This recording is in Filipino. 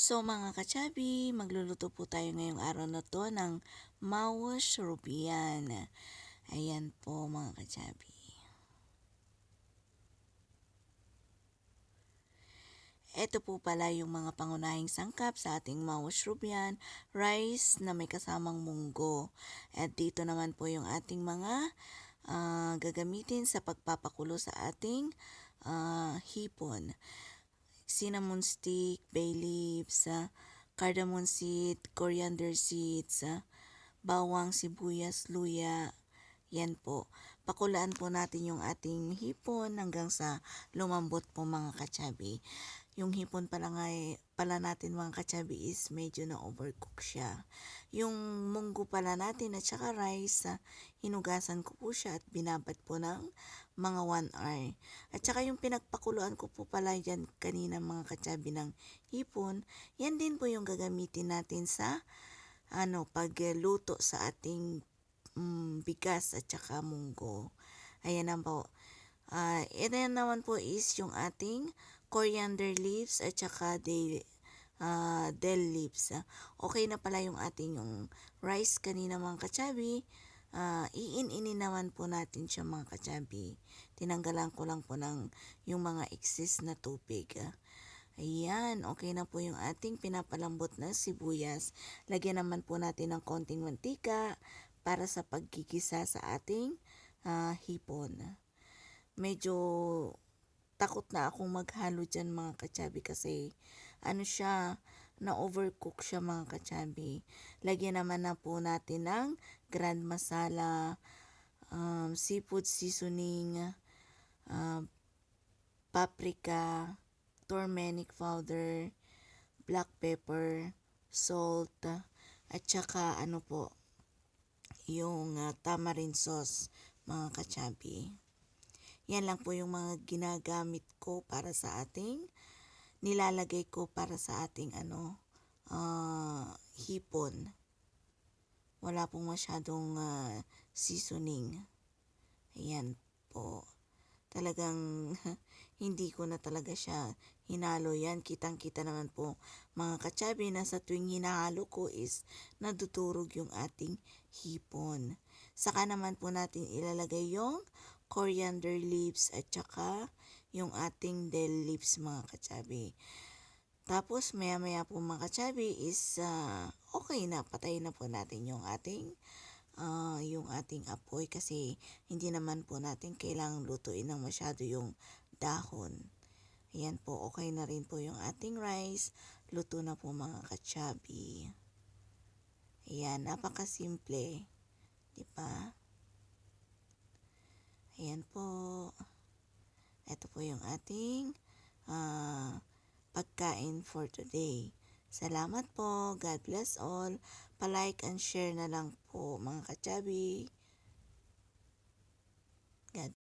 So mga kachabi, magluluto po tayo ngayong araw na to ng Mawash Rubian. Ayan po mga kachabi. Ito po pala yung mga pangunahing sangkap sa ating Mawash Rubian, rice na may kasamang munggo. At dito naman po yung ating mga gagamitin sa pagpapakulo sa ating hipon. Cinnamon stick, bay leaves, cardamom seed, coriander seeds, bawang, sibuyas, luya. Yan po. Pakulaan po natin yung ating hipon hanggang sa lumambot po mga kachabi. Yung hipon pala natin mga kachabi is medyo na overcook siya. Yung munggo pala natin at saka rice, hinugasan ko po siya at binabad po ng mga 1 hour. At saka yung pinagpakuluan ko po pala yan kanina mga kachabi ng hipon, yan din po yung gagamitin natin sa pagluto sa ating bigas at saka munggo. Ayan na po. Ito naman po is yung ating coriander leaves at saka dill leaves. Okay na pala yung ating yung rice kanina mga kachabi. Iin-inin naman po natin siya mga kachabi. Tinanggalan ko lang po ng yung mga excess na tubig. Ayan, okay na po yung ating pinapalambot na sibuyas. Lagyan naman po natin ng konting mantika para sa pagkikisa sa ating hipon. Medyo takot na akong maghalo dyan mga kachabi kasi na-overcook siya mga kachabi. Lagyan naman na po natin ng grand masala, seafood seasoning, paprika, turmeric powder, black pepper, salt, at saka yung tamarind sauce mga kachabi. Yan lang po yung mga ginagamit ko para sa ating, nilalagay ko para sa ating hipon. Wala pong masyadong seasoning. Ayan po. Talagang hindi ko na talaga siya hinalo yan. Kitang-kita naman po mga kachabi na sa tuwing hinahalo ko is nadudurog yung ating hipon. Saka naman po natin ilalagay yung coriander leaves at saka yung ating dill leaves mga kachabi. Tapos maya-maya po mga kachabi is okay na, patayin na po natin yung ating apoy kasi hindi naman po natin kailangang lutuin ng masyado yung dahon. Ayan po, okay na rin po yung ating rice. Luto na po mga kachabi. Ayan, napakasimple. Diba? Ayan po. Ito po yung ating pagkain for today. Salamat po. God bless all. Pa-like and share na lang po mga kachabi. God